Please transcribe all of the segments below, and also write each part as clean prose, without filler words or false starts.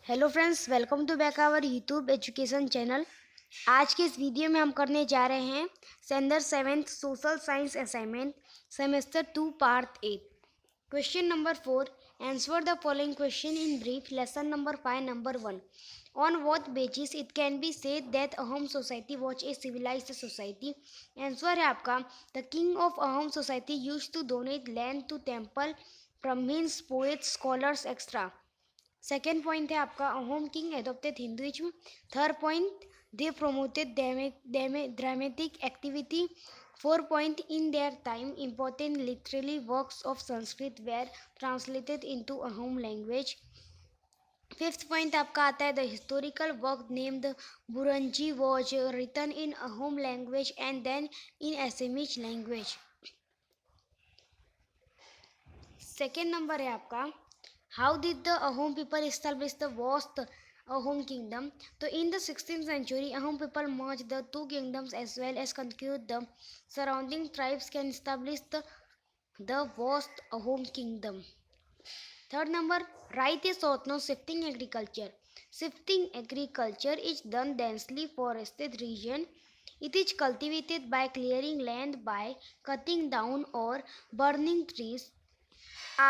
Hello friends, welcome to back our YouTube education channel. आज के इस वीडियो में हम करने जा रहे हैं standard 7th social science assignment semester 2 part 8। Question number 4, answer the following question in brief. Lesson number 5 number 1, on what basis it can be said that Ahom society was a civilised society. Answer है आपका, the king of Ahom society used to donate land to temple, Brahmins, poets, scholars extra. Second point है आपका, Ahom king adopted Hinduism. Third point, they promoted dramatic activity. Four point, in their time important literary works of Sanskrit were translated into Ahom language. Fifth point आपका आता है, the historical work named Buranji was written in Ahom language and then in Assamese language. Second number है आपका, How did the Ahom people establish the vast Ahom kingdom? So in the 16th century, Ahom people merged the two kingdoms as well as conquered the surrounding tribes can establish the vast Ahom kingdom. Third number, write a short note shifting agriculture. Shifting agriculture is done densely forested region. It is cultivated by clearing land by cutting down or burning trees.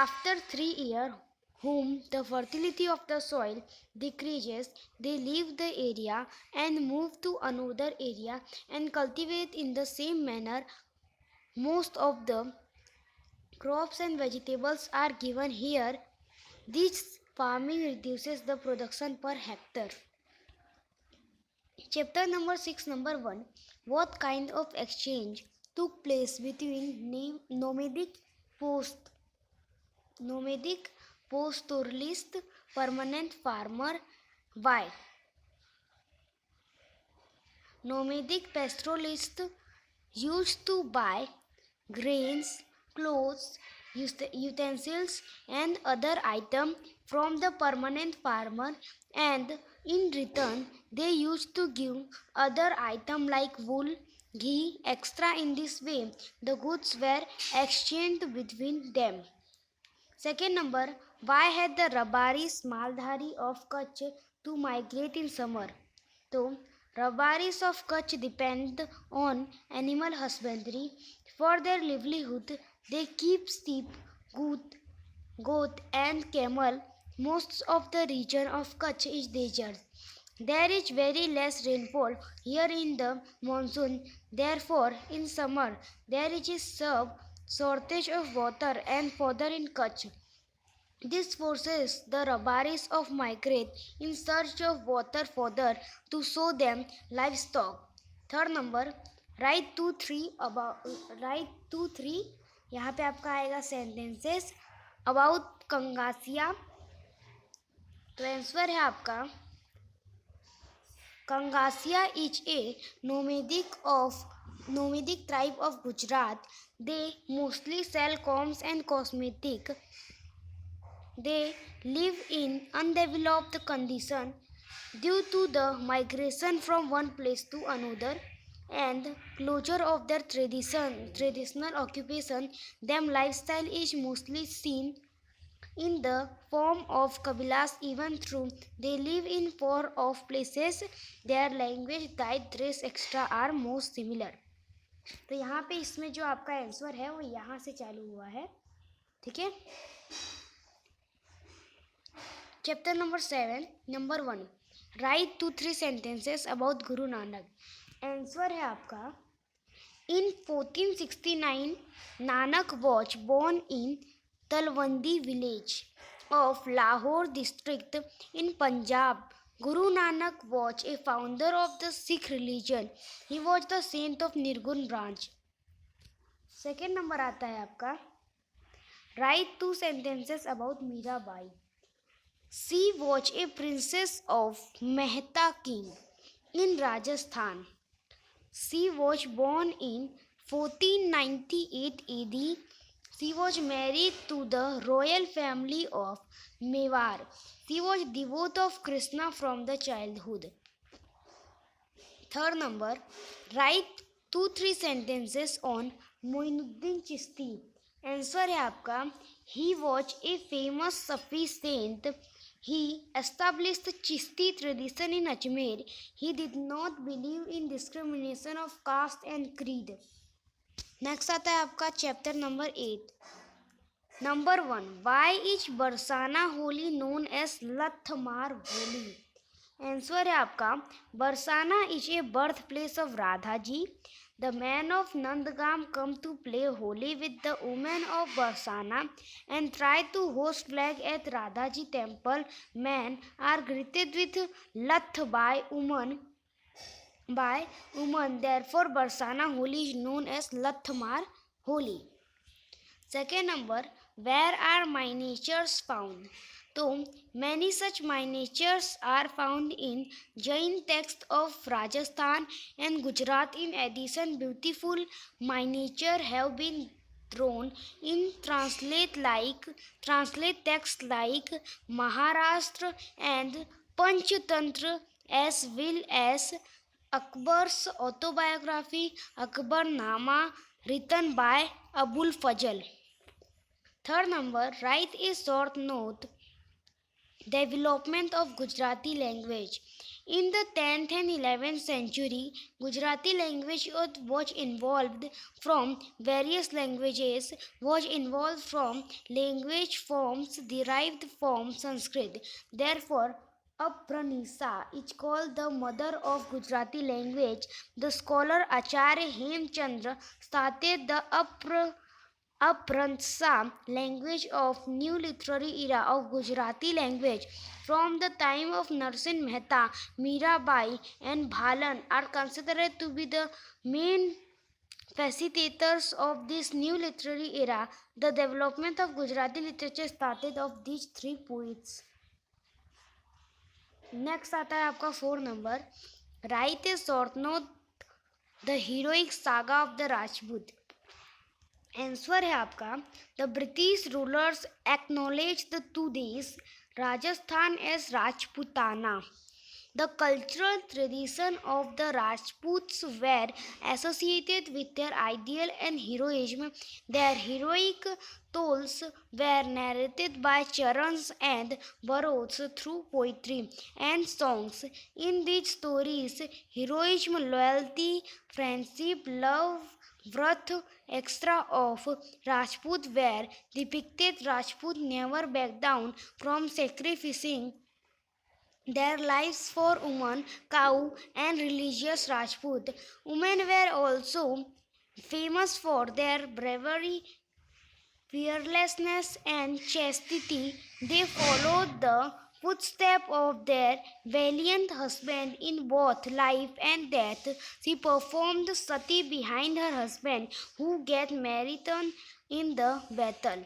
After 3 years, whom the fertility of the soil decreases, they leave the area and move to another area and cultivate in the same manner. Most of the crops and vegetables are given here. This farming reduces the production per hectare. Chapter number 6 number 1, what kind of exchange took place between nomadic pastoralist, permanent farmer? Why? Nomadic pastoralists used to buy grains, clothes, utensils, and other items from the permanent farmer, and in return they used to give other items like wool, ghee, extra. In this way, the goods were exchanged between them. Second number, why had the Rabaris Maldhari of Kutch to migrate in summer? So, Rabaris of Kutch depend on animal husbandry. For their livelihood, they keep sheep, goat and camel. Most of the region of Kutch is desert. There is very less rainfall here in the monsoon. Therefore, in summer, there is a shortage of water and fodder in Kutch. This forces the Rabaris of migrate in search of water fodder to sow them livestock. Third number, write 2-3 यहाँ पे आपका आएगा sentences about कंगासिया। तो answer है आपका, Kangasia is a nomadic tribe of Gujarat. They mostly sell combs and cosmetic. They live in undeveloped condition due to the migration from one place to another and closure of their traditional occupation. Them lifestyle is mostly seen in the form of kabilas. Even though they live in four of places, their language, diet, dress, extra are most similar. तो यहाँ पे इसमें जो आपका answer है वो यहाँ से चालू हुआ है, ठीक है। Chapter number 7 number 1, write 2-3 sentences about Guru Nanak. Answer है आपका, in 1469 Nanak was born in Talwandi village of Lahore district in Punjab. Guru Nanak was a founder of the Sikh religion. He was the saint of Nirgun branch. Second number आता है आपका, right 2 sentences about Mirabai. She was a princess of Mehta king in Rajasthan. She was born in 1498 AD. She was married to the royal family of Mewar. She was devotee of Krishna from the childhood. Third number, write 2-3 sentences on Moinuddin Chishti. Answer है आपका, he was a famous Sufi saint. He established the Chishti tradition in Ajmer. He did not believe in discrimination of caste and creed. Next आता है आपका chapter number 8. Number 1, why is Barsana Holi known as Lathmar Holi. Answer है आपका Barsana is a birth place of Radha ji. The men of Nandgam come to play Holi with the women of Barsana and try to host flag at Radhaji temple. Men are greeted with Lath by women. Therefore, Barsana Holi is known as Lathmar Holi. Second number, where are miniatures found? So, many such miniatures are found in Jain texts of Rajasthan and Gujarat. In addition, beautiful miniatures have been drawn in translate texts like Maharashtra and Panchatantra, as well as Akbar's autobiography Akbarnama, written by Abul Fazl. Third number, write a short note. Development of Gujarati language. In the 10th and 11th century, Gujarati language was evolved from language forms derived from Sanskrit. Therefore, Apranisa is called the mother of Gujarati language. The scholar Acharya Hemchandra started the Apransa language of new literary era of Gujarati language. From the time of Narsin Mehta, Mirabai and Bhalan are considered to be the main facilitators of this new literary era. The development of Gujarati literature started of these three poets. Next आता है आपका 4 number, write a short note the heroic saga of the Rajput. Answer है आपका the British rulers acknowledge the two देश Rajasthan as Rajputana. The cultural tradition of the Rajputs were associated with their ideal and heroism. Their heroic tales were narrated by Charans and Barots through poetry and songs. In these stories, heroism, loyalty, friendship, love, wrath, etc. of Rajput were depicted. Rajput never backed down from sacrificing their lives for women, cow, and religious Rajput. Women were also famous for their bravery, fearlessness, and chastity. They followed the footsteps of their valiant husband in both life and death. She performed sati behind her husband, who get married in the battle.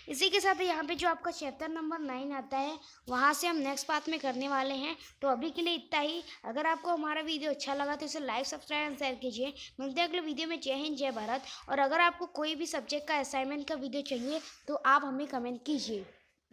इसी के साथ यहाँ पे जो आपका chapter number 9 आता है वहाँ से हम नेक्स्ट पार्ट में करने वाले हैं. तो अभी के लिए इतना ही. अगर आपको हमारा वीडियो अच्छा लगा तो इसे लाइक, सब्सक्राइब एंड शेयर कीजिए. मिलते हैं अगले वीडियो में. जय हिंद, जय भारत. और अगर आपको कोई भी सब्जेक्ट का असाइनमेंट का वीडियो चाहिए तो आप हमें कमेंट कीजिए.